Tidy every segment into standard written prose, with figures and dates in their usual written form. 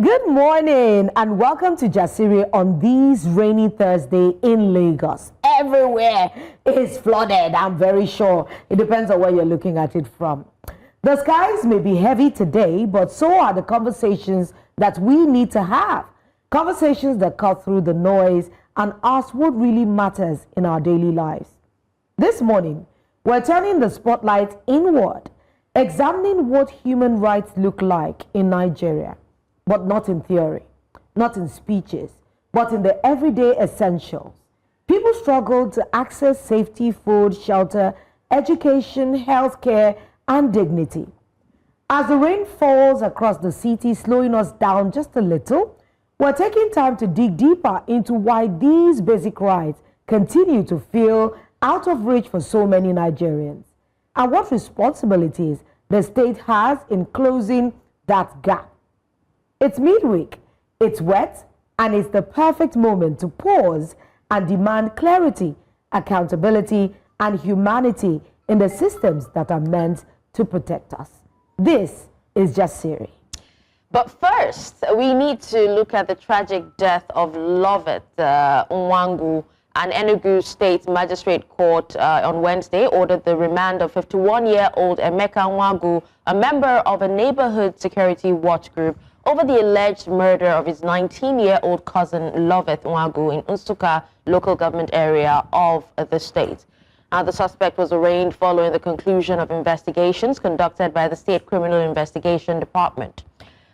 Good morning and welcome to Jasiri on this rainy Thursday in Lagos. Everywhere is flooded, I'm very sure. It depends on where you're looking at it from. The skies may be heavy today, but so are the conversations that we need to have. Conversations that cut through the noise and ask what really matters in our daily lives. This morning, we're turning the spotlight inward, examining what human rights look like in Nigeria. But not in theory, not in speeches, but in the everyday essentials. People struggle to access safety, food, shelter, education, healthcare, and dignity. As the rain falls across the city, slowing us down just a little, we're taking time to dig deeper into why these basic rights continue to feel out of reach for so many Nigerians, and what responsibilities the state has in closing that gap. It's midweek, it's wet, and it's the perfect moment to pause and demand clarity, accountability, and humanity in the systems that are meant to protect us. This is Jasiri. But first, we need to look at the tragic death of Loveth Nwangwu. An Enugu State Magistrate Court on Wednesday ordered the remand of 51-year-old Emeka Nwangwu, a member of a neighborhood security watch group, over the alleged murder of his 19-year-old cousin Loveth Nwangwu in Nsukka local government area of the state. The suspect was arraigned following the conclusion of investigations conducted by the State Criminal Investigation Department.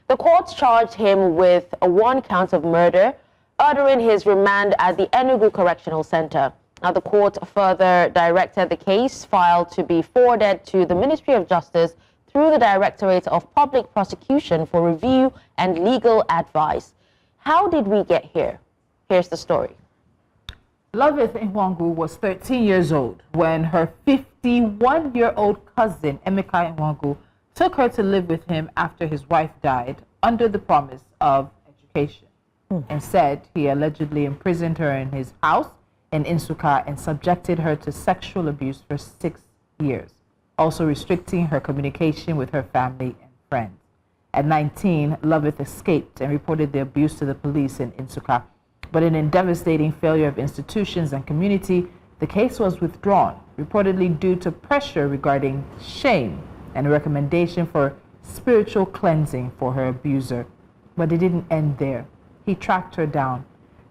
The court charged him with 1 count of murder, ordering his remand at the Enugu Correctional Center. The court further directed the case file to be forwarded to the Ministry of Justice through the Directorate of Public Prosecution for review and legal advice. How did we get here? Here's the story. Loveth Nwangwu was 13 years old when her 51-year-old cousin, Emeka Nwangwu, took her to live with him after his wife died under the promise of education. And said he allegedly imprisoned her in his house in Nsukka and subjected her to sexual abuse for 6 years, also restricting her communication with her family and friends. At 19, Loveth escaped and reported the abuse to the police in Nsukka. But in a devastating failure of institutions and community, the case was withdrawn, reportedly due to pressure regarding shame and a recommendation for spiritual cleansing for her abuser. But it didn't end there. He tracked her down.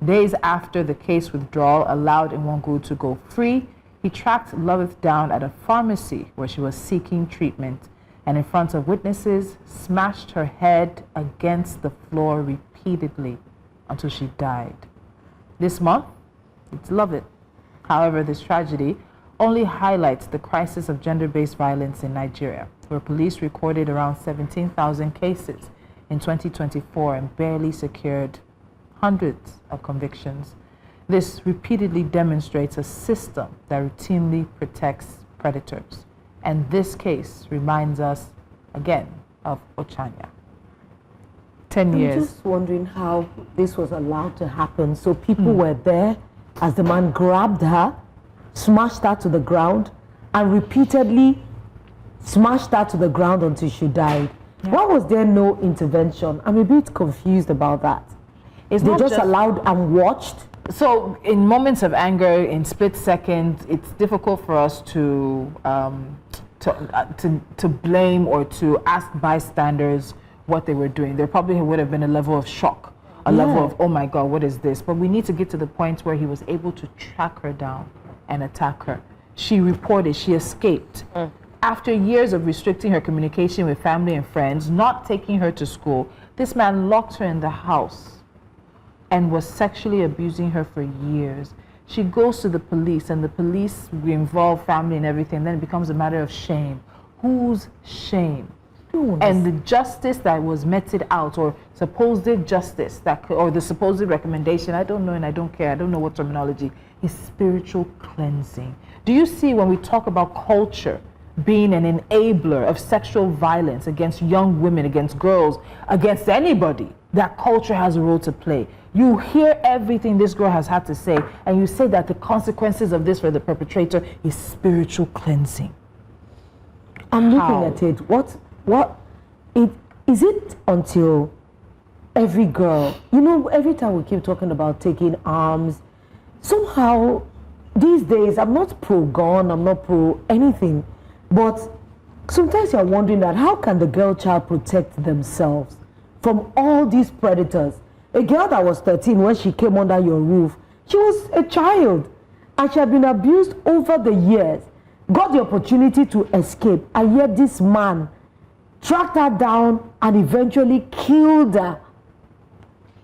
Days after the case withdrawal allowed Nwangwu to go free, he tracked Loveth down at a pharmacy where she was seeking treatment and in front of witnesses smashed her head against the floor repeatedly until she died. This month, it's Loveth. However, this tragedy only highlights the crisis of gender-based violence in Nigeria, where police recorded around 17,000 cases in 2024 and barely secured hundreds of convictions. This repeatedly demonstrates a system that routinely protects predators. And this case reminds us again of Ochanya. 10 years. I'm just wondering how this was allowed to happen. So people were there as the man grabbed her, smashed her to the ground, and repeatedly smashed her to the ground until she died. Yeah. Why was there no intervention? I'm a bit confused about that. They just allowed and watched? So in moments of anger, in split seconds, it's difficult for us to blame or to ask bystanders what they were doing. There probably would have been a level of shock, a level of, oh my God, what is this? But we need to get to the point where he was able to track her down and attack her. She reported, she escaped. After years of restricting her communication with family and friends, not taking her to school, this man locked her in the house and was sexually abusing her for years. She goes to the police and the police involve family and everything. Then it becomes a matter of shame. Whose shame? And the justice that was meted out, or supposed justice, or the supposed recommendation, I don't know and I don't care, I don't know what terminology, is spiritual cleansing. Do you see when we talk about culture being an enabler of sexual violence against young women, against girls, against anybody, that culture has a role to play? You hear everything this girl has had to say, and you say that the consequences of this for the perpetrator is spiritual cleansing. I'm looking at it. What is it until every girl, you know, every time we keep talking about taking arms, somehow these days, I'm not pro-gun, I'm not pro-anything, but sometimes you're wondering that how can the girl child protect themselves from all these predators? A girl that was 13 when she came under your roof, she was a child and she had been abused over the years, got the opportunity to escape, and yet this man tracked her down and eventually killed her.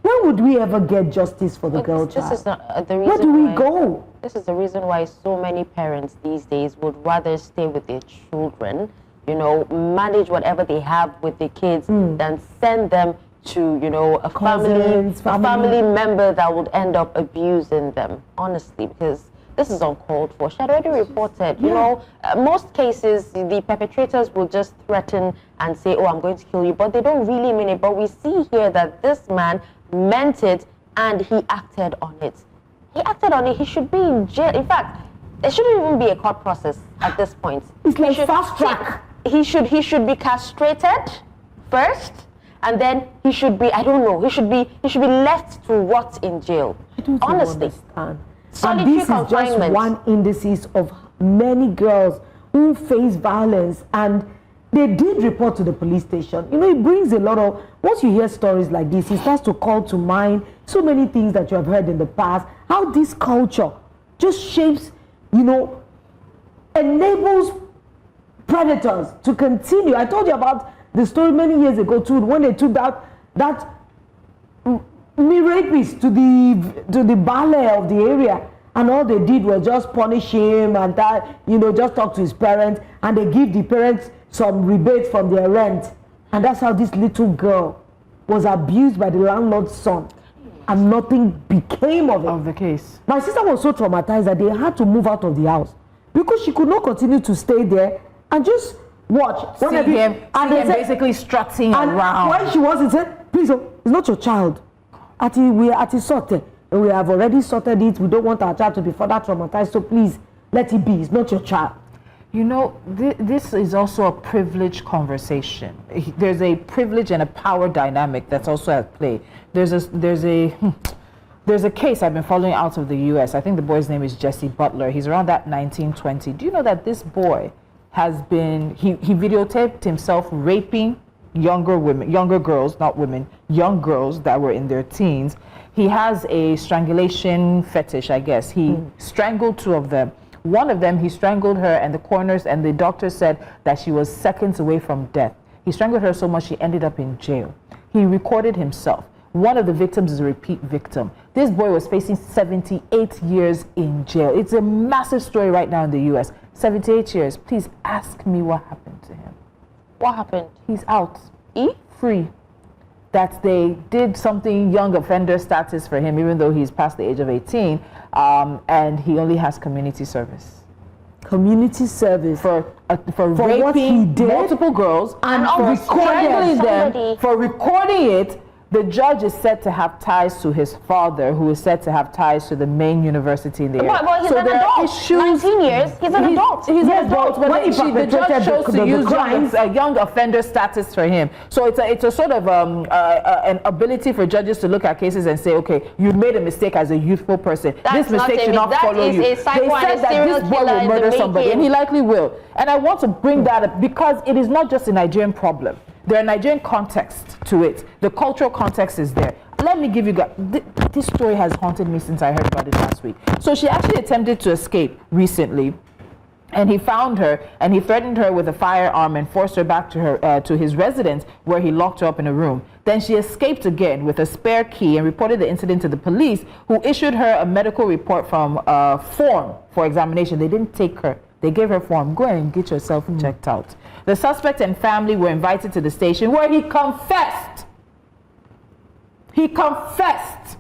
When would we ever get justice for the girl child? This is not, the reason where do we go? This is the reason why so many parents these days would rather stay with their children, you know, manage whatever they have with their kids than send them to, you know, a family member that would end up abusing them, honestly, because this is uncalled for. She had already reported, you know, most cases, the perpetrators will just threaten and say, oh, I'm going to kill you, but they don't really mean it. But we see here that this man meant it and he acted on it. He acted on it. He should be in jail. In fact, there shouldn't even be a court process at this point. It's like fast track. He should be castrated first, and then he should be, I don't know, he should be left to rot in jail. I don't honestly understand. Solitary and this is just one indices of many girls who face violence, and they did report to the police station. You know, it brings a lot of, once you hear stories like this, it starts to call to mind so many things that you have heard in the past, how this culture just shapes, you know, enables predators to continue. I told you about the story many years ago too, when they took that me rapist to the ballet of the area, and all they did was just punish him and that, you know, just talk to his parents, and they give the parents some rebates from their rent, and that's how this little girl was abused by the landlord's son, and nothing became of the case. My sister was so traumatized that they had to move out of the house because she could not continue to stay there and just watch. See him basically strutting around. When she was, he said, please, it's not your child. We are at it sorted. We have already sorted it. We don't want our child to be further traumatized, so please let it be. It's not your child. You know, this is also a privilege conversation. There's a privilege and a power dynamic that's also at play. There's a case I've been following out of the U.S. I think the boy's name is Jesse Butler. He's around that 19, 20. Do you know that this boy has been, he videotaped himself raping younger girls, not women, young girls that were in their teens. He has a strangulation fetish, I guess. He strangled two of them. One of them, he strangled her, and the coroners and the doctor said that she was seconds away from death. He strangled her so much she ended up in jail. He recorded himself. One of the victims is a repeat victim. This boy was facing 78 years in jail. It's a massive story right now in the U.S. 78 years. Please ask me what happened to him. What happened? He's out. Free. That they did something young offender status for him, even though he's past the age of 18, and he only has community service. Community service for raping multiple girls and for recording them. For recording it, the judge is said to have ties to his father, who is said to have ties to the main university in the area. Well, he's an adult. 19 years, he's an adult. He's an adult, but the judge chose to use young offender status for him. So it's a sort of an ability for judges to look at cases and say, okay, you made a mistake as a youthful person. This mistake should not follow you. They said that this boy will murder somebody, and he likely will. And I want to bring that up because it is not just a Nigerian problem. There's a Nigerian context to it. The cultural context is there. Let me give you guys, this story has haunted me since I heard about it last week. So she actually attempted to escape recently, and he found her, and he threatened her with a firearm and forced her back to his residence, where he locked her up in a room. Then she escaped again with a spare key and reported the incident to the police, who issued her a medical report from form for examination. They didn't take her. They gave her form. Go and get yourself checked out. The suspect and family were invited to the station, where he confessed. He confessed.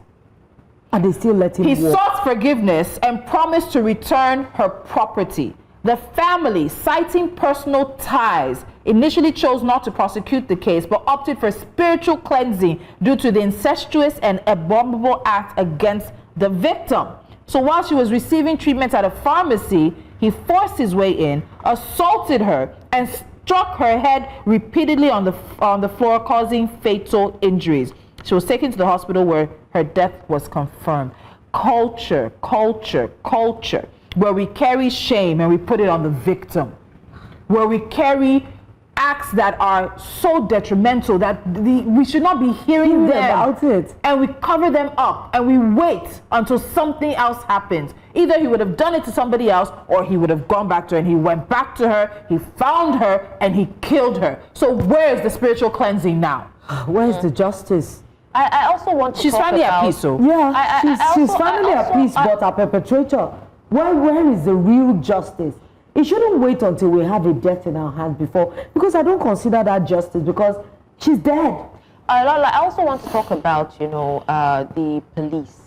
And they still let him walk. He sought forgiveness and promised to return her property. The family, citing personal ties, initially chose not to prosecute the case, but opted for spiritual cleansing due to the incestuous and abominable act against the victim. So while she was receiving treatment at a pharmacy, he forced his way in, assaulted her, and struck her head repeatedly on the floor, causing fatal injuries. She was taken to the hospital where her death was confirmed. Culture, where we carry shame and we put it on the victim, where we carry acts that are so detrimental that we should not be hearing them about it, and we cover them up and we wait until something else happens. Either he would have done it to somebody else, or he would have gone back to her, and he went back to her, he found her, and he killed her. So where is the spiritual cleansing now? Where's the justice? I also want to She's talk finally about, at peace, so Yeah, she's finally at peace, but her perpetrator, where is the real justice? It shouldn't wait until we have a death in our hands because I don't consider that justice, because she's dead. I also want to talk about, the police,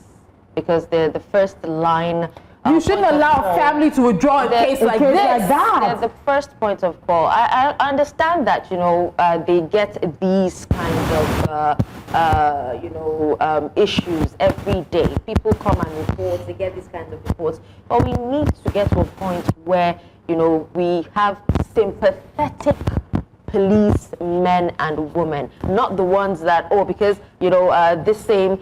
because they're the first line. You shouldn't allow a family to withdraw a case like this. They're the first point of call. I understand that, they get these kinds of, issues every day. People come and report, they get these kinds of reports. But we need to get to a point where, we have sympathetic police men and women, not the ones that, because this same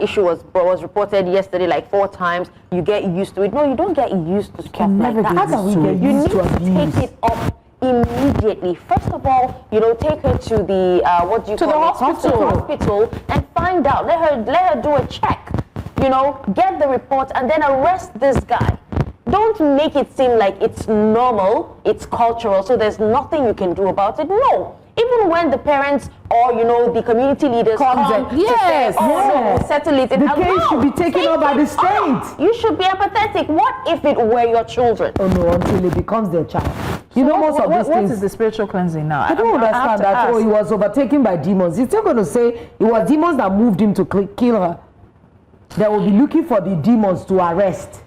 issue was reported yesterday like 4 times, you get used to it. No, you don't get used to stuff like that. How can we get You used need to abuse? to take it up immediately. First of all, take her to the hospital and find out. Let her do a check. Get the report and then arrest this guy. Don't make it seem like it's normal, it's cultural, so there's nothing you can do about it. No. Even when the parents or, the community leaders come to say, no, settle it. The case should be taken up by the state. You should be empathetic. What if it were your children? Oh no, until it becomes their child. Most of these things. What is the spiritual cleansing now? I don't understand that. He was overtaken by demons. He's still going to say it was demons that moved him to kill her. They will be looking for the demons to arrest.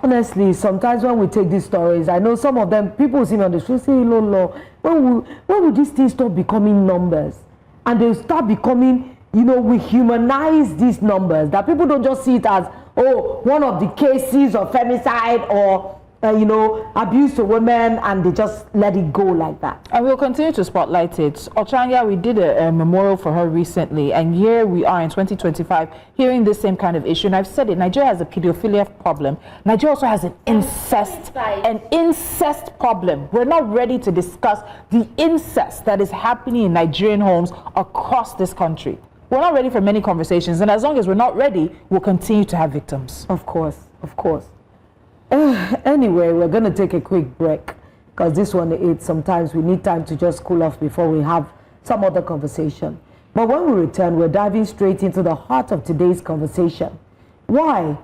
Honestly, sometimes when we take these stories, I know some of them, people see me on the street say, Lolo, when will these things stop becoming numbers? And they start becoming, we humanize these numbers, that people don't just see it as, one of the cases of femicide or, abuse to women, and they just let it go like that. And we'll continue to spotlight it. Ochanya, we did a memorial for her recently, and here we are in 2025 hearing this same kind of issue. And I've said it, Nigeria has a pedophilia problem. Nigeria also has an incest problem. We're not ready to discuss the incest that is happening in Nigerian homes across this country. We're not ready for many conversations, and as long as we're not ready, we'll continue to have victims. Of course. Anyway, we're going to take a quick break, because this one, sometimes we need time to just cool off before we have some other conversation. But when we return, we're diving straight into the heart of today's conversation. Why,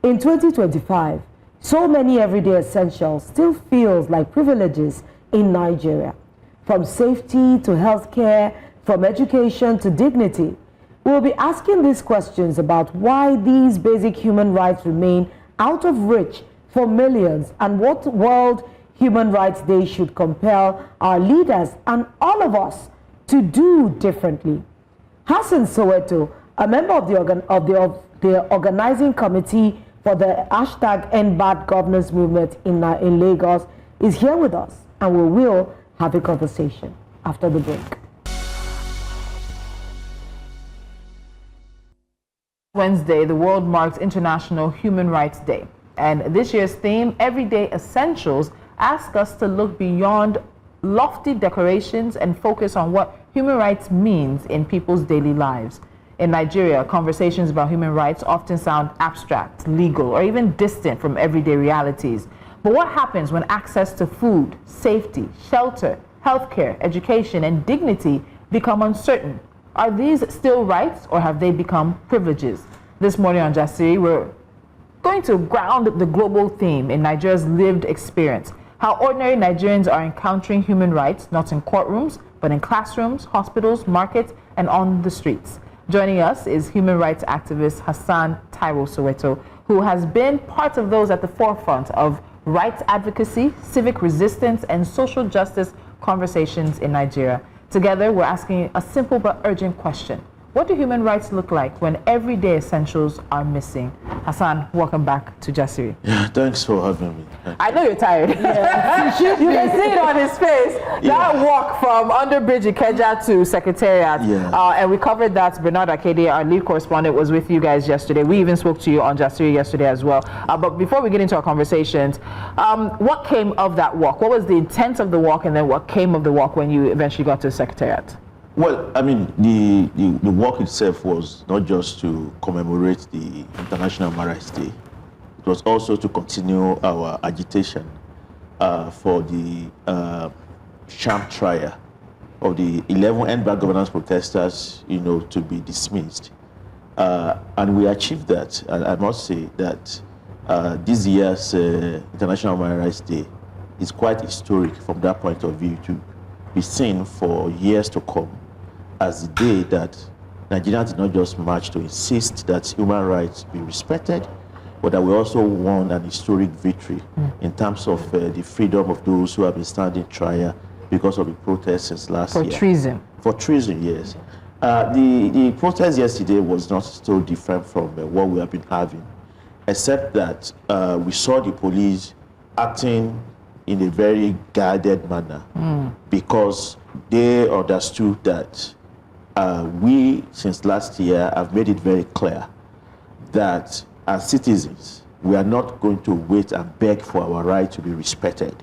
in 2025, so many everyday essentials still feels like privileges in Nigeria, from safety to healthcare, from education to dignity. We'll be asking these questions about why these basic human rights remain out of reach for millions, and what World Human Rights Day should compel our leaders and all of us to do differently. Hassan Soweto, a member of the organizing committee for the #EndBad Governance movement in Lagos, is here with us, and we will have a conversation after the break. Wednesday, the world marks International Human Rights Day. And this year's theme, Everyday Essentials, asks us to look beyond lofty decorations and focus on what human rights means in people's daily lives. In Nigeria, conversations about human rights often sound abstract, legal, or even distant from everyday realities. But what happens when access to food, safety, shelter, healthcare, education, and dignity become uncertain? Are these still rights, or have they become privileges? This morning on Jasiri, we're going to ground the global theme in Nigeria's lived experience, how ordinary Nigerians are encountering human rights, not in courtrooms, but in classrooms, hospitals, markets, and on the streets. Joining us is human rights activist Hassan Soweto, who has been part of those at the forefront of rights advocacy, civic resistance, and social justice conversations in Nigeria. Together, we're asking a simple but urgent question. What do human rights look like when everyday essentials are missing? Hassan, welcome back to Jasiri. Yeah, thanks for having me. I know you're tired. Yeah. You can see it on his face. That walk from Underbridge Ikeja to Secretariat. And we covered that. Bernard Akede, our lead correspondent, was with you guys yesterday. We even spoke to you on Jasiri yesterday as well. But before we get into our conversations, what came of that walk? What was the intent of the walk, and then what came of the walk when you eventually got to Secretariat? Well, I mean, the walk itself was not just to commemorate the International Human Rights Day. It was also to continue our agitation for the sham trial of the 11 end-back governance protesters, to be dismissed. And we achieved that. And I must say that this year's International Human Rights Day is quite historic from that point of view, to be seen for years to come as the day that Nigerians did not just march to insist that human rights be respected, but that we also won an historic victory in terms of the freedom of those who have been standing trial because of the protests since last year. For treason. For treason, yes. The protest yesterday was not so different from what we have been having, except that we saw the police acting in a very guided manner because they understood that we, since last year, have made it very clear that as citizens, we are not going to wait and beg for our right to be respected,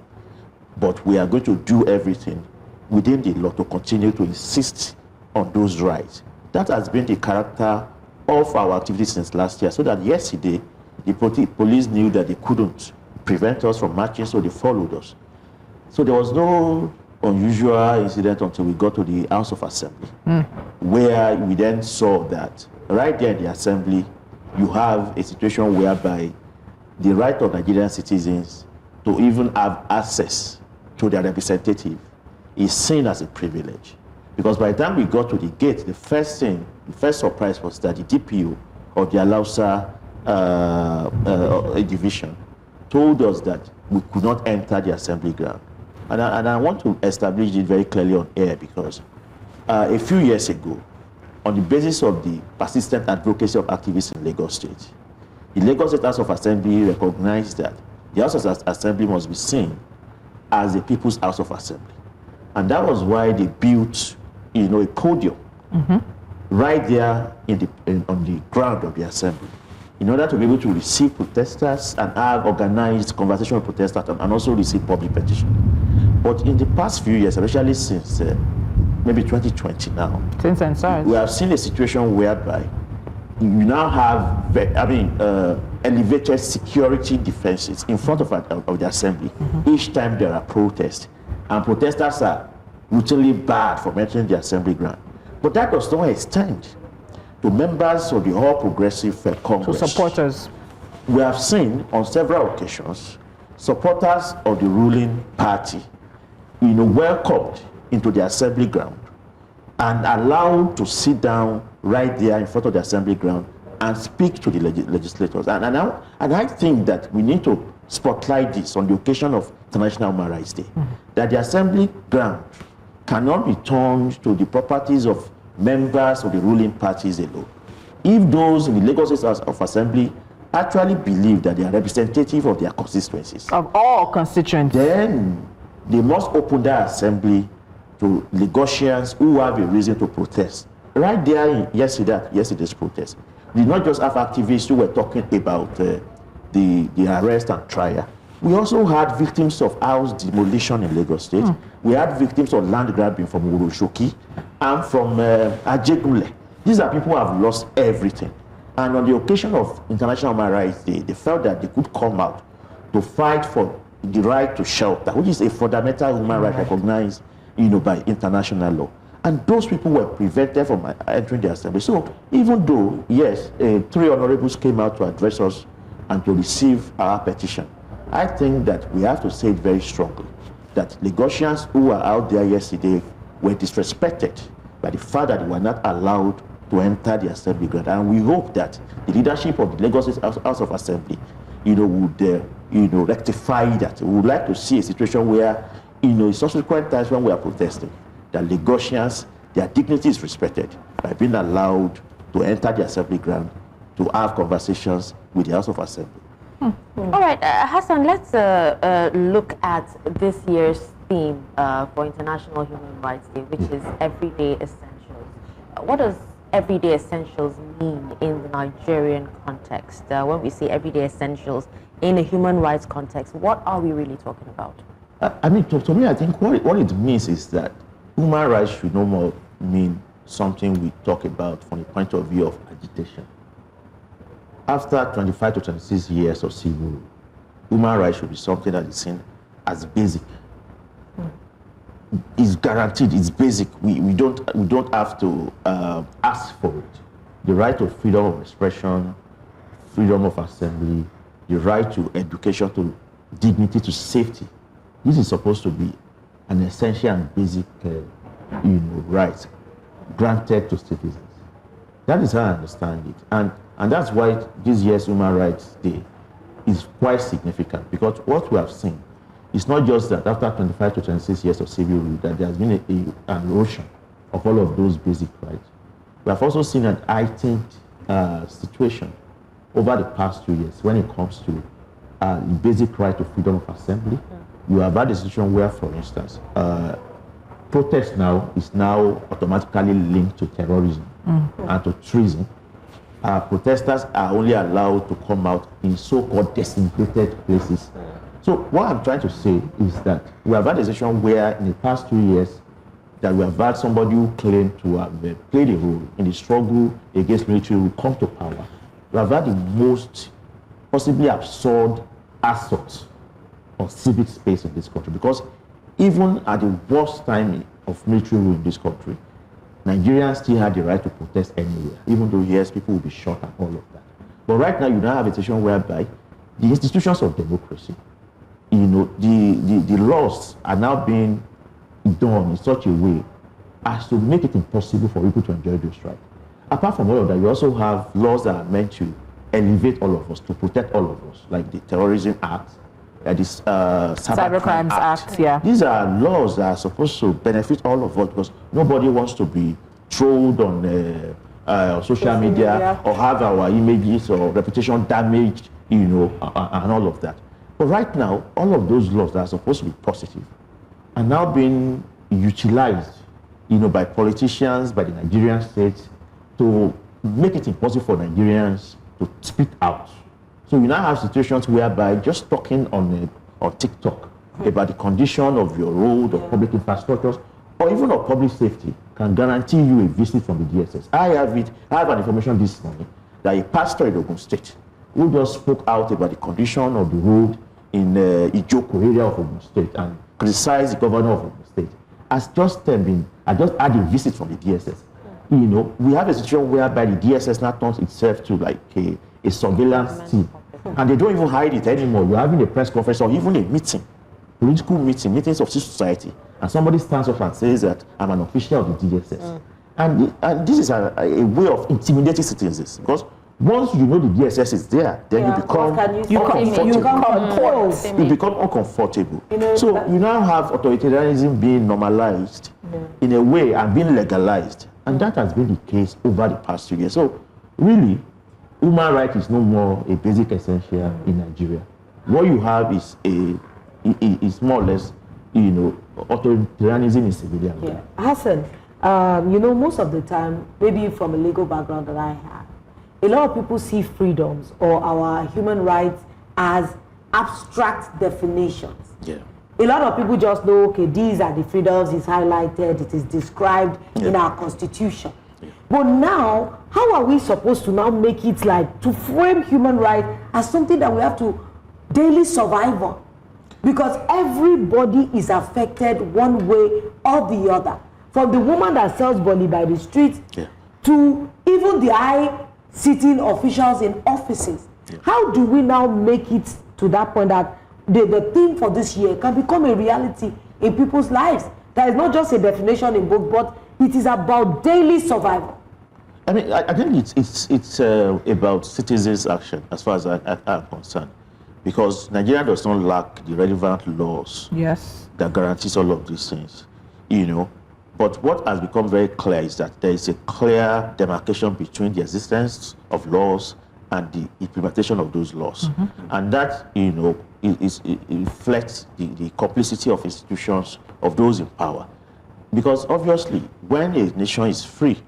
but we are going to do everything within the law to continue to insist on those rights. That has been the character of our activities since last year, so that yesterday, the police knew that they couldn't prevent us from marching, so they followed us. So there was no unusual incident until we got to the House of Assembly, where we then saw that right there in the Assembly, you have a situation whereby the right of Nigerian citizens to even have access to their representative is seen as a privilege. Because by the time we got to the gate, the first surprise was that the DPO of the Alausa division told us that we could not enter the assembly ground. And I want to establish it very clearly on air because a few years ago, on the basis of the persistent advocacy of activists in Lagos State, the Lagos State House of Assembly recognized that the House of Assembly must be seen as a People's House of Assembly. And that was why they built, a podium right there on the ground of the Assembly, in order to be able to receive protesters and have organized conversation with protesters and also receive public petition. But in the past few years, especially since maybe 2020 now, since SARS, we have seen a situation whereby you now have, elevated security defenses in front of the Assembly each time there are protests. And protesters are routinely barred from entering the Assembly ground. But that does not extend to members of the All Progressive Congress. to supporters. We have seen on several occasions supporters of the ruling party, welcomed into the assembly ground and allowed to sit down right there in front of the assembly ground and speak to the legislators. And I think that we need to spotlight this on the occasion of International Human Rights Day, that the assembly ground cannot be turned to the properties of members of the ruling parties alone. If those in the Lagos State House of Assembly actually believe that they are representative of their constituencies, of all constituents, then they must open their assembly to Lagosians who have a reason to protest. Right there in yesterday's protest, we did not just have activists who were talking about the arrest and trial. We also had victims of house demolition in Lagos State. We had victims of land grabbing from Uroshoki and from Ajegunle. These are people who have lost everything. And on the occasion of International Human Rights Day, they felt that they could come out to fight for the right to shelter, which is a fundamental human right recognized, by international law. And those people were prevented from entering the assembly. So even though, yes, 3 honorables came out to address us and to receive our petition, I think that we have to say it very strongly that Lagosians who were out there yesterday were disrespected by the fact that they were not allowed to enter the assembly ground. And we hope that the leadership of the Lagos House of Assembly, would rectify that. We would like to see a situation where, in subsequent times when we are protesting, that Lagosians their dignity is respected by being allowed to enter the assembly ground to have conversations with the House of Assembly. All right, Hassan, let's look at this year's theme for International Human Rights Day, which is Everyday Essentials. What does Everyday Essentials mean in the Nigerian context? When we say Everyday Essentials in a human rights context, what are we really talking about? I mean, to me, I think what it means is that human rights should no more mean something we talk about from the point of view of agitation. After 25 to 26 years of civil rule, human rights should be something that is seen as basic. It's guaranteed, it's basic. We don't have to ask for it. The right to freedom of expression, freedom of assembly, the right to education, to dignity, to safety. This is supposed to be an essential and basic right granted to citizens. That is how I understand it. And that's why this year's Human Rights Day is quite significant, because what we have seen is not just that after 25 to 26 years of civil rule that there has been an erosion of all of those basic rights. We have also seen an heightened situation over the past 2 years when it comes to the basic right to freedom of assembly. You have had a situation where, for instance, protest now is now automatically linked to terrorism and to treason. Protesters are only allowed to come out in so-called designated places. So what I'm trying to say is that we have had a situation where in the past 2 years that we have had somebody who claimed to have played a role in the struggle against military rule come to power. We have had the most possibly absurd assault of civic space in this country, because even at the worst time of military rule in this country, Nigerians still had the right to protest anywhere, even though yes, people will be shot and all of that. But right now, you now have a situation whereby the institutions of democracy, the laws are now being done in such a way as to make it impossible for people to enjoy those rights. Apart from all of that, you also have laws that are meant to elevate all of us, to protect all of us, like the Terrorism Act, this Cybercrimes Act. Yeah. These are laws that are supposed to benefit all of us, because nobody wants to be trolled on social media or have our images or reputation damaged, and all of that. But right now, all of those laws that are supposed to be positive are now being utilized, by politicians, by the Nigerian state, to make it impossible for Nigerians to speak out. So you now have situations whereby just talking on TikTok about the condition of your road or public infrastructures or even of public safety can guarantee you a visit from the DSS. I have an information this morning that a pastor in Ogun State who just spoke out about the condition of the road in Ijoko area of Ogun State and criticized the governor of Ogun State has just had a visit from the DSS. We have a situation whereby the DSS now turns itself to like a surveillance team. And they don't even hide it anymore. You're having a press conference or even a meeting, political meetings of civil society, and somebody stands up and says that I'm an official of the DSS. And this is a way of intimidating citizens, because once you know the DSS is there, then you become uncomfortable. You become uncomfortable. So you now have authoritarianism being normalized in a way and being legalized. And that has been the case over the past 2 years. So really, human rights is no more a basic essential in Nigeria. What you have is is more or less, authoritarianism in civilian. Yeah. Hassan, most of the time, maybe from a legal background that I have, a lot of people see freedoms or our human rights as abstract definitions. Yeah. A lot of people just know, okay, these are the freedoms, it's highlighted, it is described in our constitution. Yeah. But now, how are we supposed to now make it like to frame human rights as something that we have to daily survive on? Because everybody is affected one way or the other. From the woman that sells boli by the street to even the high-sitting officials in offices. Yeah. How do we now make it to that point that the theme for this year can become a reality in people's lives? That is not just a definition in book, but it is about daily survival. I mean, I think it's about citizens' action as far as I'm concerned, because Nigeria does not lack the relevant laws that guarantees all of these things. But what has become very clear is that there is a clear demarcation between the existence of laws and the implementation of those laws. And that, it reflects the complicity of institutions, of those in power. Because obviously, when a nation is free,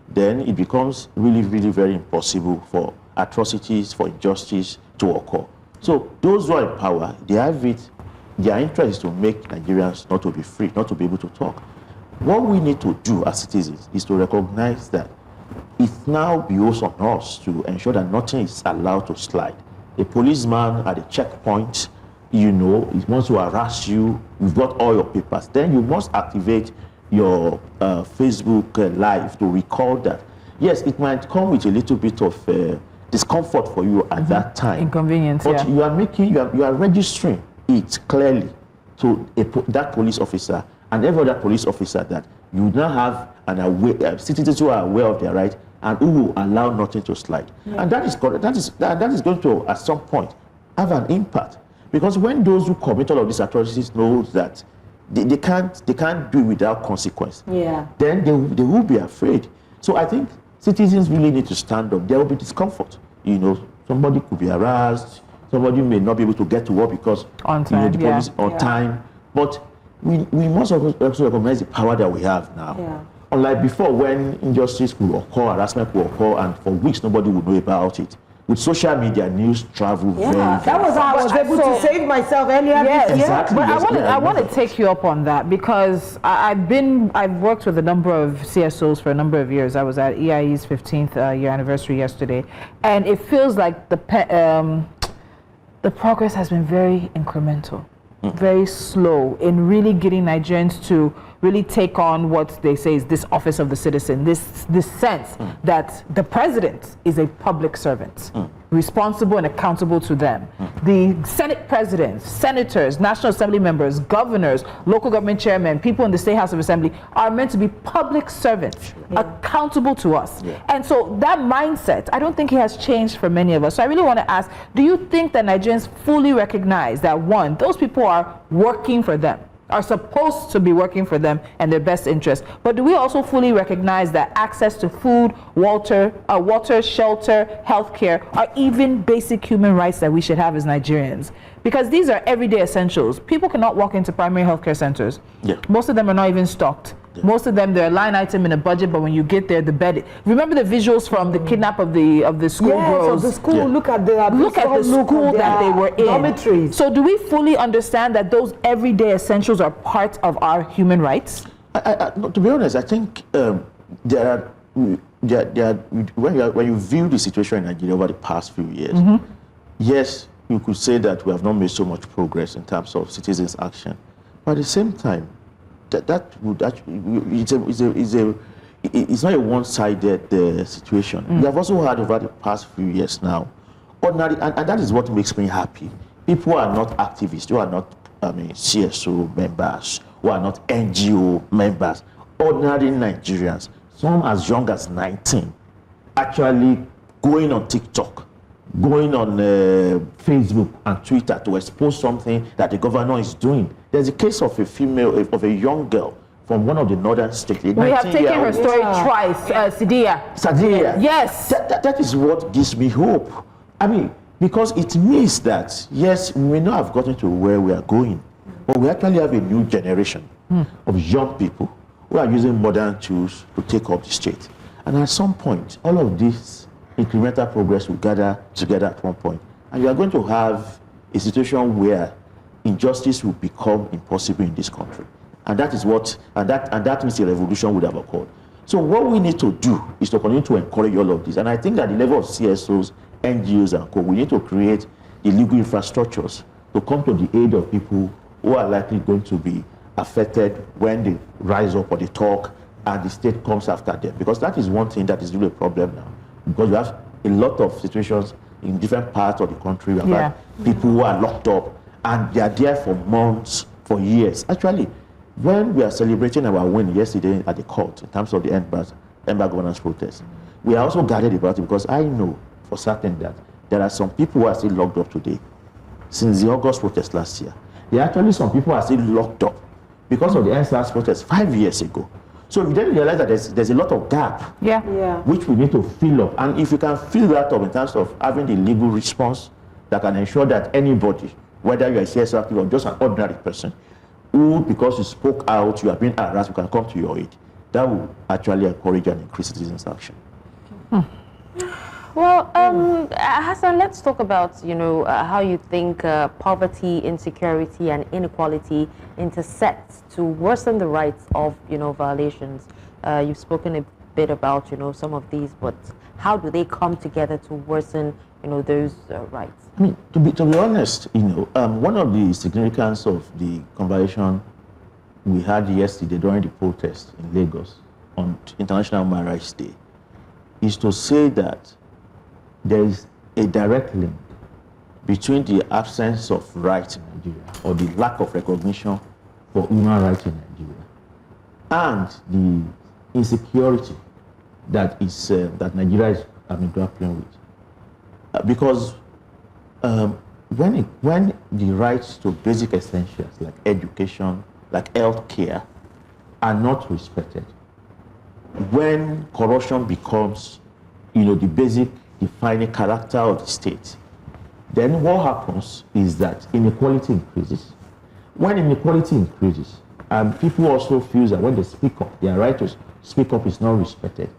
then it becomes really, really very impossible for atrocities, for injustice to occur. So those who are in power, their interest is to make Nigerians not to be free, not to be able to talk. What we need to do as citizens is to recognize that it now behoves on us to ensure that nothing is allowed to slide. A policeman at a checkpoint, he wants to harass you, you've got all your papers, then you must activate your Facebook Live to recall that. Yes, it might come with a little bit of discomfort for you at that time. Inconvenience, but you are registering it clearly to that police officer and every other police officer that you now have citizens who are aware of their rights and who will allow nothing to slide. And that is going to, at some point, have an impact. Because when those who commit all of these atrocities know that they can't do it without consequence, then they will be afraid. So I think citizens really need to stand up. There will be discomfort. Somebody could be harassed, somebody may not be able to get to work because on time, the police on time. But we must also recognize the power that we have now. Unlike before, when injustice could occur, harassment could occur, and for weeks nobody would know about it. With social media, news travel very, very that was how I was able to save myself earlier. Yes, exactly. But Yes, I want to take you up on that because I've worked with a number of CSOs for a number of years. I was at EIE's 15th year anniversary yesterday, and it feels like the progress has been very incremental, very slow in really getting Nigerians to really take on what they say is this office of the citizen, this sense that the president is a public servant, responsible and accountable to them. The Senate presidents, senators, National Assembly members, governors, local government chairmen, people in the State House of Assembly are meant to be public servants, accountable to us. And so that mindset, I don't think it has changed for many of us. So I really want to ask, do you think that Nigerians fully recognize that, one, those people are working for them, are supposed to be working for them and their best interest? But do we also fully recognize that access to food, water, shelter, healthcare are even basic human rights that we should have as Nigerians? Because these are everyday essentials. People cannot walk into primary healthcare centers. Most of them are not even stocked. Most of them, they're a line item in a budget, but when you get there, the bed. Remember the visuals from the kidnap of the school girls? Of the school. Look at the school that they were in. Dormitories. So do we fully understand that those everyday essentials are part of our human rights? To be honest, I think when you view the situation in Nigeria over the past few years, yes, you could say that we have not made so much progress in terms of citizens' action. But at the same time, it's not a one-sided situation. We have also had over the past few years now, ordinary, and that is what makes me happy. People are not activists, who are not CSO members, who are not NGO members, ordinary Nigerians, some as young as 19, actually going on TikTok, going on Facebook and Twitter to expose something that the governor is doing. There's a case of a young girl from one of the northern states. We have taken her story twice, Sadia. Yes. That is what gives me hope. I mean, because it means that, yes, we may not have gotten to where we are going, but we actually have a new generation of young people who are using modern tools to take up the state. And at some point, all of this incremental progress will gather together at one point, and you are going to have a situation where injustice will become impossible in this country, and that means a revolution would have occurred. So what we need to do is to continue to encourage all of this, and I think at the level of CSOs, NGOs, and co, we need to create the legal infrastructures to come to the aid of people who are likely going to be affected when they rise up or they talk, and the state comes after them, because that is one thing that is really a problem now. Because you have a lot of situations in different parts of the country where people who are locked up and they are there for months, for years. Actually, when we are celebrating our win yesterday at the court in terms of the Ember governance protest, we are also guarded about it, because I know for certain that there are some people who are still locked up today. Since the August protest last year, there are actually some people who are still locked up because of the NSAS protest 5 years ago. So we then realize that there's a lot of gap, which we need to fill up. And if you can fill that up in terms of having the legal response that can ensure that anybody, whether you're a CSO active or just an ordinary person, who, because you spoke out, you are being harassed, you can come to your aid, that will actually encourage and increase citizens' action. Well, Hassan, let's talk about, how you think poverty, insecurity, and inequality intersect to worsen the rights of, violations. You've spoken a bit about, some of these, but how do they come together to worsen, those rights? I mean, to be honest, one of the significance of the conversation we had yesterday during the protest in Lagos on International Human Rights Day is to say that there is a direct link between the absence of rights in Nigeria or the lack of recognition for human rights in Nigeria and the insecurity that is that Nigeria is grappling with. Because when the rights to basic essentials like education, like health care, are not respected, when corruption becomes, the basic defining character of the state, then what happens is that inequality increases. When inequality increases, people also feel that when they speak up, their right to speak up is not respected,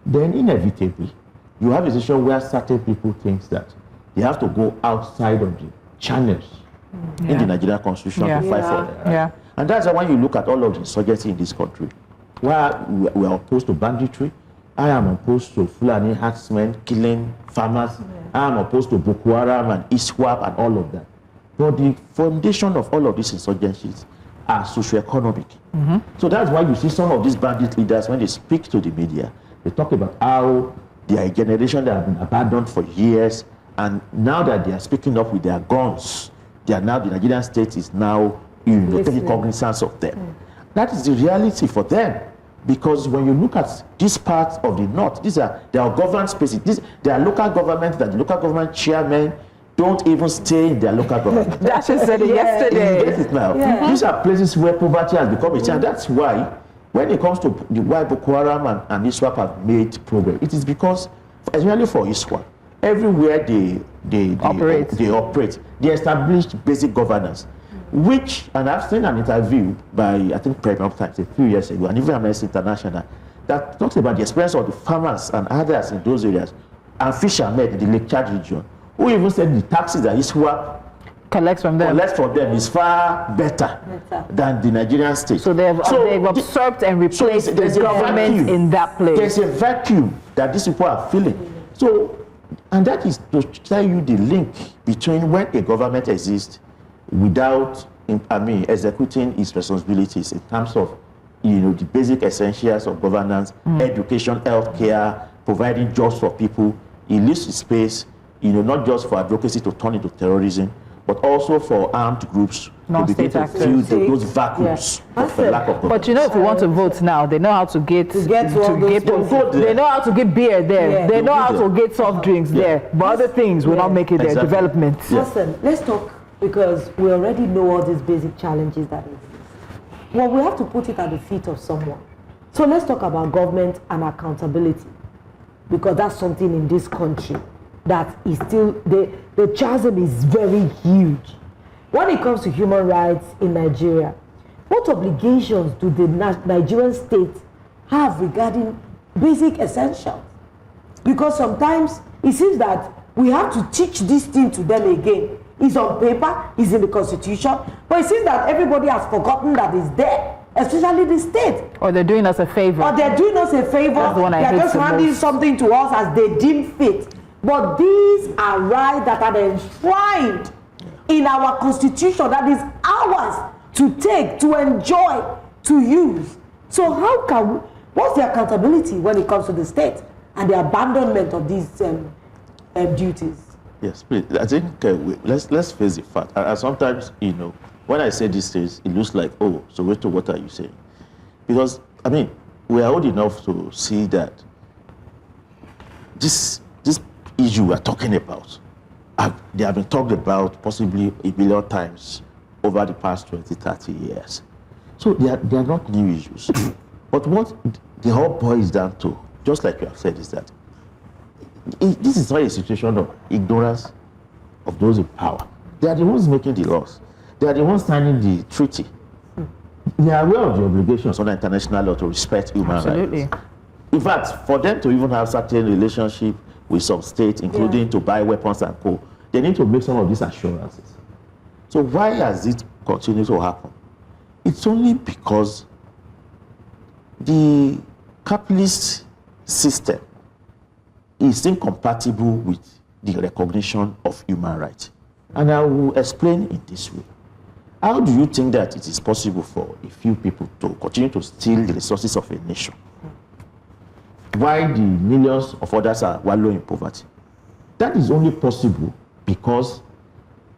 then inevitably, you have a situation where certain people think that they have to go outside of the channels in the Nigerian constitution to fight for their rights. And that's why when you look at all of the insurgency in this country, where we are opposed to banditry, I am opposed to Fulani herdsmen killing farmers. I am opposed to Boko Haram and ISWAP and all of that. But the foundation of all of these insurgencies are socioeconomic. So that's why you see some of these bandit leaders, when they speak to the media, they talk about how they are a generation that have been abandoned for years, and now that they are speaking up with their guns, the Nigerian state is now taking cognizance of them. That is the reality for them. Because when you look at this part of the north, they are government spaces. They are local governments that the local government chairmen don't even stay in their local government. That just said it yesterday. You get it now. These are places where poverty has become a challenge. That's why, when it comes to why Boko Haram and ISWAP have made progress, it is because, especially for ISWAP, everywhere they operate, they established basic governance. Which, and I've seen an interview by, I think, Premium Times a few years ago, and even Amnesty International, that talks about the experience of the farmers and others in those areas, and fishermen in the Lake Chad region, who even said the taxes that ISWAP collects from them is far better than the Nigerian state. So they've absorbed and replaced the government in that place. There's a vacuum that these people are feeling. So, and that is to tell you the link between when a government exists without, executing its responsibilities in terms of, the basic essentials of governance, education, health care, providing jobs for people. It leaves the space, not just for advocacy to turn into terrorism, but also for armed groups to begin to fill those vacuums of the lack of governance. But if you want to vote now, they know how to get they know how to get beer there. They know how to get soft drinks there. But other things will not make it there. Development. Listen, let's talk, because we already know all these basic challenges that exist. Well, we have to put it at the feet of someone. So let's talk about government and accountability, because that's something in this country that is still, the chasm is very huge. When it comes to human rights in Nigeria, what obligations do the Nigerian state have regarding basic essentials? Because sometimes it seems that we have to teach this thing to them again. It's on paper, it's in the constitution, but it seems that everybody has forgotten that it's there, especially the state. Or they're doing us a favor. They're just handing something to us as they deem fit. But these are rights that are enshrined in our constitution, that is ours to take, to enjoy, to use. So what's the accountability when it comes to the state and the abandonment of these duties? Yes, please. I think let's face the fact. Sometimes, when I say these things, it looks like, oh, so what are you saying? Because, we are old enough to see that this issue we're talking about, they have been talked about possibly a billion times over the past 20, 30 years. So they are not new issues. But what the whole boils down to, just like you have said, is that this is not a situation of ignorance of those in power. They are the ones making the laws. They are the ones signing the treaty. They are aware of the obligations under international law to respect human Absolutely. rights. In fact, for them to even have certain relationship with some states, including to buy weapons and co, they need to make some of these assurances. So why has it continued to happen? It's only because the capitalist system is incompatible with the recognition of human rights. And I will explain in this way. How do you think that it is possible for a few people to continue to steal the resources of a nation, while the millions of others are wallowing in poverty? That is only possible because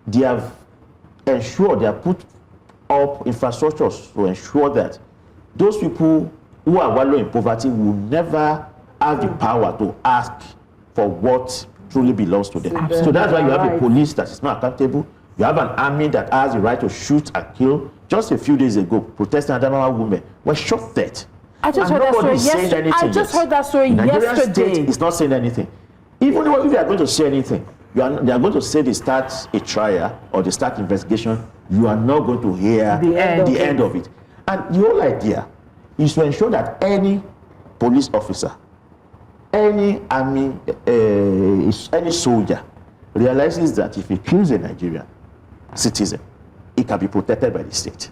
they have ensured, they have put up infrastructures to ensure that those people who are wallowing in poverty will never have the power to ask for what truly belongs to them. So that's why you have a police that is not accountable. You have an army that has the right to shoot and kill. Just a few days ago, protesting Adamawa women were shot dead. I just heard that story yesterday. I just heard that story yesterday. State is not saying anything. Even if they are going to say anything, they are going to say they start a trial or they start investigation. You are not going to hear the end of it. And the whole idea is to ensure that any police officer, any army, any soldier realizes that if he kills a Nigerian citizen, it can be protected by the state.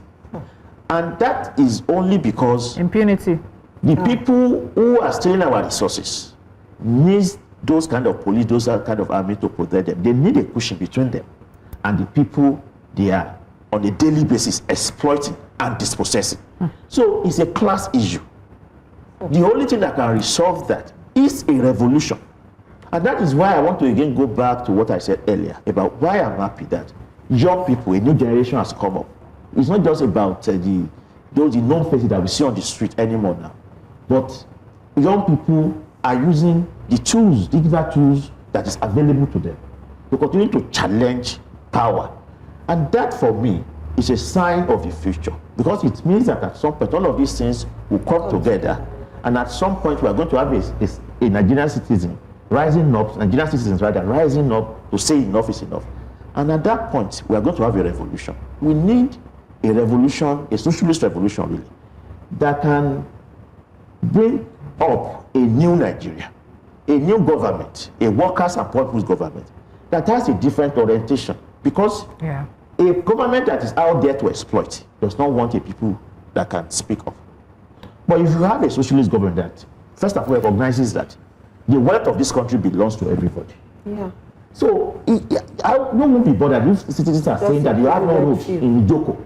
And that is only because impunity. The people who are stealing our resources need those kind of police, those kind of army to protect them. They need a cushion between them and the people they are on a daily basis exploiting and dispossessing. So it's a class issue. The only thing that can resolve that is a revolution. And that is why I want to again go back to what I said earlier about why I'm happy that young people, a new generation has come up. It's not just about those known faces that we see on the street anymore now, but young people are using the tools, digital tools that is available to them to continue to challenge power. And that for me is a sign of the future, because it means that at some point all of these things will come together, and at some point we are going to have a Nigerian citizen rising up, Nigerian citizens rather, rising up to say enough is enough. And at that point, we are going to have a revolution. We need a revolution, a socialist revolution really, that can bring up a new Nigeria, a new government, a workers' and purpose government that has a different orientation. Because a government that is out there to exploit does not want a people that can speak up. But if you have a socialist government that, first of all, recognizes that the wealth of this country belongs to everybody. So I won't be bothered if citizens are saying that you have no roof in Joko.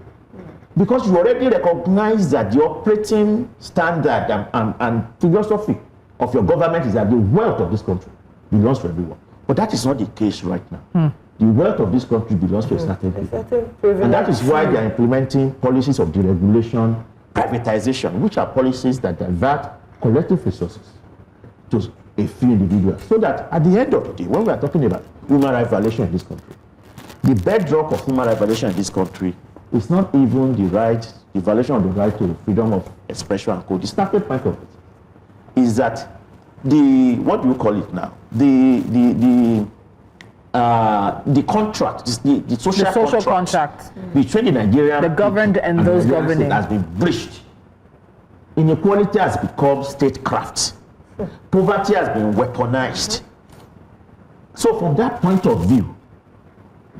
Because you already recognize that the operating standard and philosophy of your government is that the wealth of this country belongs to everyone. But that is not the case right now. The wealth of this country belongs to a certain people. And that is why they are implementing policies of deregulation, privatization, which are policies that divert collective resources to a few individuals. So that at the end of the day, when we are talking about human rights violation in this country, the bedrock of human rights violation in this country is not even the violation of the right to freedom of expression and code. The starting point of it is that what do you call it now? The contract, the social contract between the Nigerian, the governed and those governing, has been breached. Inequality has become statecraft. Poverty has been weaponized. So from that point of view,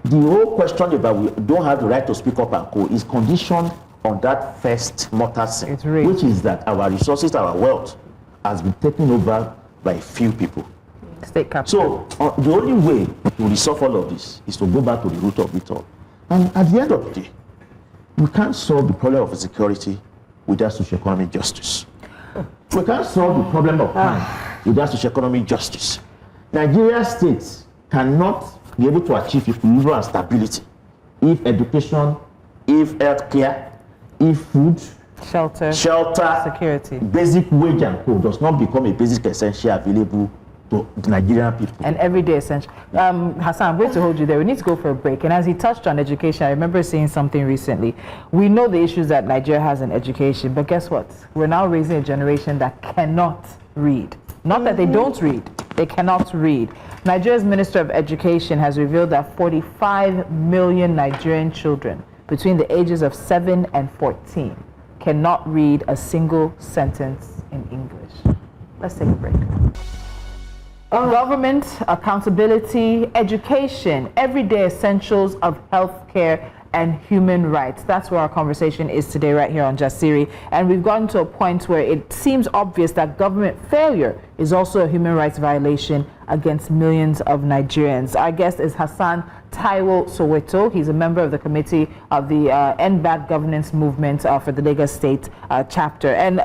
the whole question about we don't have the right to speak up and co is conditioned on that first mortal sin, which is that our resources, our wealth has been taken over by a few people. State capital. So the only way to resolve all of this is to go back to the root of it all. And at the end of the day, we can't solve the problem of insecurity without socioeconomic justice. We can't solve the problem of crime without socioeconomic justice. Nigerian states cannot be able to achieve equilibrium and stability if education, if healthcare, if food, shelter, security, basic wage and code does not become a basic essential available to to the Nigerian people. And everyday essential. Hassan, I'm going to hold you there. We need to go for a break. And as he touched on education, I remember saying something recently. We know the issues that Nigeria has in education, but guess what? We're now raising a generation that cannot read. Not that they don't read, they cannot read. Nigeria's Minister of Education has revealed that 45 million Nigerian children between the ages of 7 and 14 cannot read a single sentence in English. Let's take a break. Government, accountability, education, everyday essentials of healthcare and human rights. That's where our conversation is today, right here on Jasiri. And we've gotten to a point where it seems obvious that government failure is also a human rights violation against millions of Nigerians. Our guest is Hassan Soweto. He's a member of the committee of the End Bad Governance Movement for the Lagos State chapter. And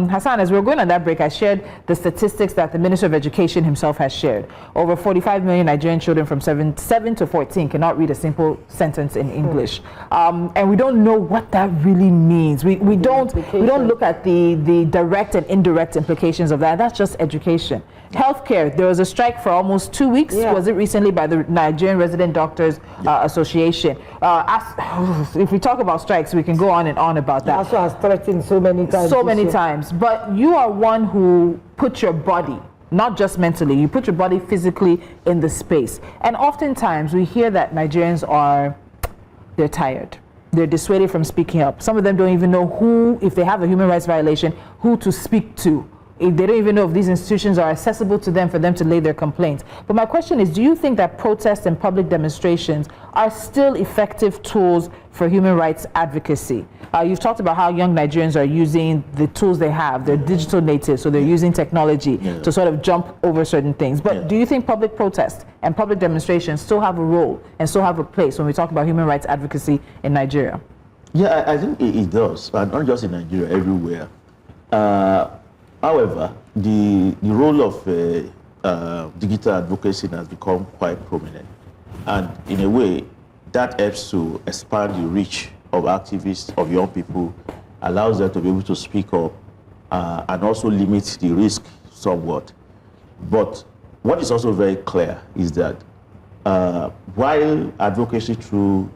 Hassan, as we were going on that break, I shared the statistics that the Minister of Education himself has shared. Over 45 million Nigerian children from 7 to 14 cannot read a simple sentence in English. And we don't know what that really means. We don't look at the direct and indirect implications of that. That's just education. Healthcare, there was a strike for almost 2 weeks. Yeah. Was it recently by the Nigerian Resident Doctors Association? If we talk about strikes, we can go on and on about that. Also has threatened so many times. So many times. But you are one who put your body, not just mentally, you put your body physically in the space. And oftentimes we hear that Nigerians they're tired. They're dissuaded from speaking up. Some of them don't even know who, if they have a human rights violation, who to speak to. If they don't even know if these institutions are accessible to them for them to lay their complaints. But my question is, do you think that protests and public demonstrations are still effective tools for human rights advocacy? You've talked about how young Nigerians are using the tools they have. They're digital natives, so they're using technology to sort of jump over certain things. But do you think public protests and public demonstrations still have a role and still have a place when we talk about human rights advocacy in Nigeria? Yeah, I think it does, and not just in Nigeria, everywhere. However, the role of digital advocacy has become quite prominent. And in a way, that helps to expand the reach of activists, of young people, allows them to be able to speak up, and also limit the risk somewhat. But what is also very clear is that while advocacy through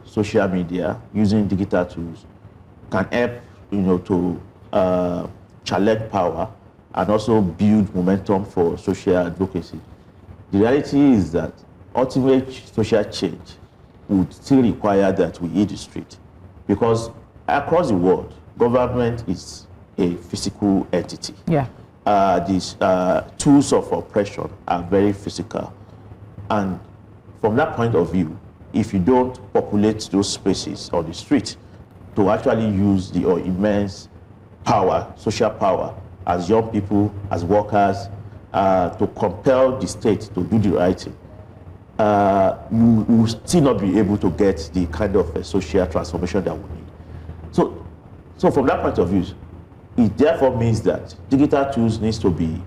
social media, using digital tools, can help, to challenge power and also build momentum for social advocacy, the reality is that ultimate social change would still require that we hit the street, because across the world, government is a physical entity. Yeah. These tools of oppression are very physical, and from that point of view, if you don't populate those spaces on the street to actually use your immense power, social power, as young people, as workers, to compel the state to do the right thing, you will still not be able to get the kind of social transformation that we need. So from that point of view, it therefore means that digital tools needs to be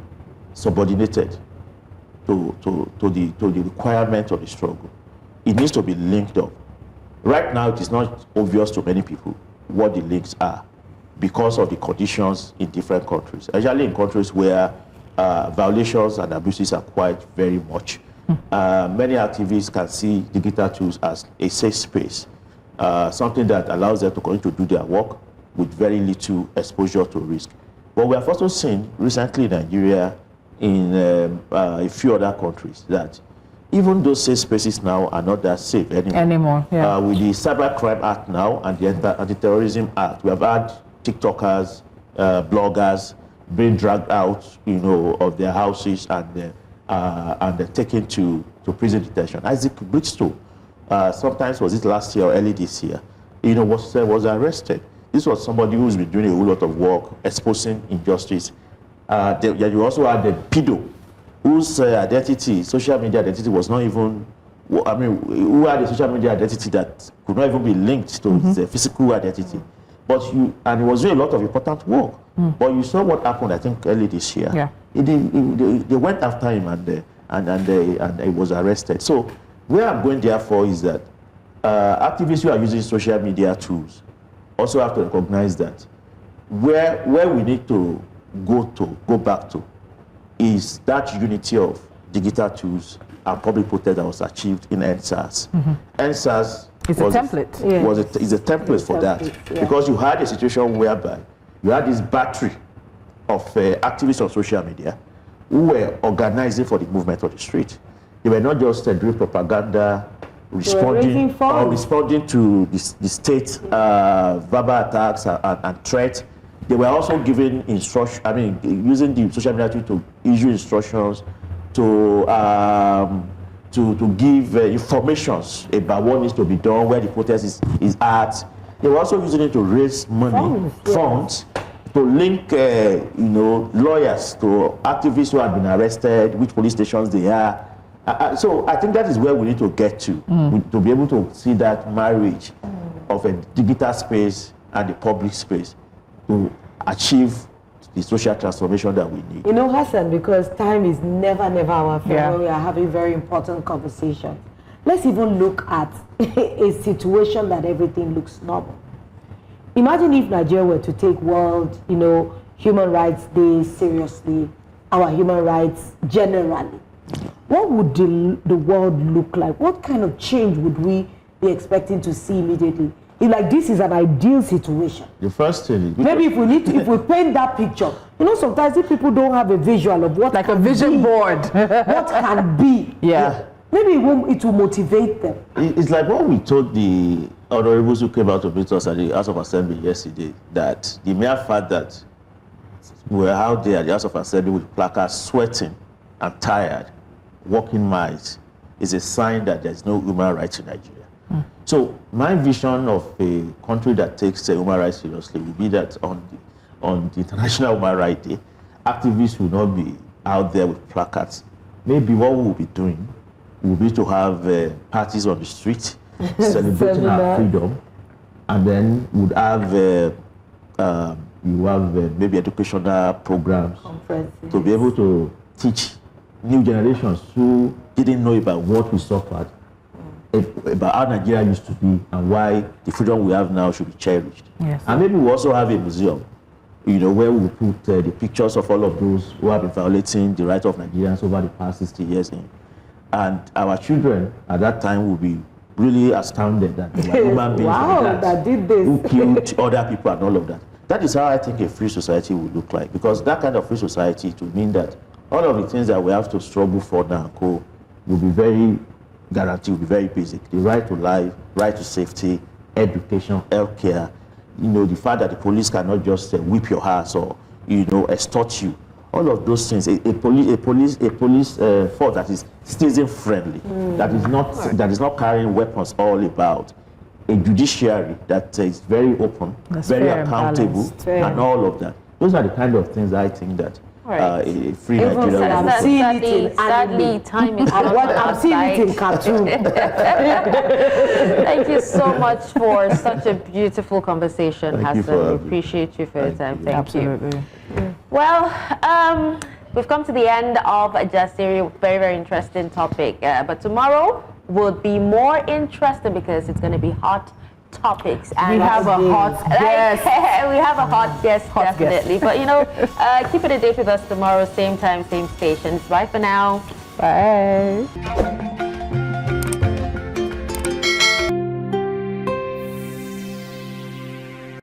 subordinated to the requirement of the struggle. It needs to be linked up. Right now, it is not obvious to many people what the links are, because of the conditions in different countries, especially in countries where violations and abuses are quite very much. Many activists can see digital tools as a safe space, something that allows them to continue to do their work with very little exposure to risk. But we have also seen recently in Nigeria, in a few other countries, that even those safe spaces now are not that safe anymore. Yeah. With the Cybercrime Act now and the Anti-Terrorism Act, we have had TikTokers, bloggers being dragged out, of their houses and taken to prison detention. Isaac Brixton, sometimes was it last year or early this year, was arrested. This was somebody who's been doing a whole lot of work exposing injustice. You also had the pedo, whose social media identity was not even, who had a social media identity that could not even be linked to his physical identity. But he was doing a lot of important work. But you saw what happened, I think, early this year. Yeah. They went after him and he was arrested. So where I'm going therefore is that activists who are using social media tools also have to recognize that where we need to go back to is that unity of digital tools and public protest that was achieved in NSAS. NSAS It's a template. Is a template for that, because you had a situation whereby you had this battery of activists on social media who were organizing for the movement of the street. They were not just doing propaganda, responding to the state verbal attacks and threats. They were also giving instructions. I mean, using the social media to issue instructions to give informations about what needs to be done, where the protest is at. They were also using it to raise money, funds, to link, lawyers to activists who have been arrested, which police stations they are. So I think that is where we need to get to be able to see that marriage of a digital space and the public space to achieve the social transformation that we need. You know, Hassan, because time is never our friend when we are having very important conversations. Let's even look at a situation that everything looks normal. Imagine if Nigeria were to take World, Human Rights Day seriously, our human rights generally. What would the world look like? What kind of change would we be expecting to see immediately? It's like this is an ideal situation. The first thing is maybe if we paint that picture, sometimes if people don't have a visual of what like a vision board, what can be. Maybe it will motivate them. It's like what we told the honorables who came out to meet us at the House of Assembly yesterday, that the mere fact that we were out there at the House of Assembly with placards, sweating and tired, walking miles, is a sign that there's no human rights in Nigeria. So my vision of a country that takes human rights seriously will be that on the International Human Rights Day, activists will not be out there with placards. Maybe what we will be doing will be to have parties on the street celebrating our freedom, and then would have maybe educational programs to be able to teach new generations who didn't know about what we suffered, about how Nigeria used to be and why the freedom we have now should be cherished. Yes. And maybe we also have a museum, where we put the pictures of all of those who have been violating the rights of Nigerians over the past 60 years. And our children at that time will be really astounded that there were human beings like that did this. who killed other people and all of that. That is how I think a free society would look like, because that kind of free society would mean that all of the things that we have to struggle for now will be very guaranteed, will be very basic. The right to life, right to safety, education, healthcare, the fact that the police cannot just whip your ass or, extort you. All of those things, a police force that is citizen friendly, that is not carrying weapons all about, a judiciary that is very open, very accountable, and all of that. Those are the kind of things I think that a free Nigeria. I'm seeing it in sadly, time is I'm seeing it in cartoon. Thank you so much for such a beautiful conversation, Hassan. We appreciate you for your time. Thank you. Well, we've come to the end of Jasiri. Very, very interesting topic. But tomorrow would be more interesting because it's going to be hot topics. And we have a hot guest. We have a hot guest, definitely. But, keep it a date with us tomorrow, same time, same stations. Bye for now. Bye.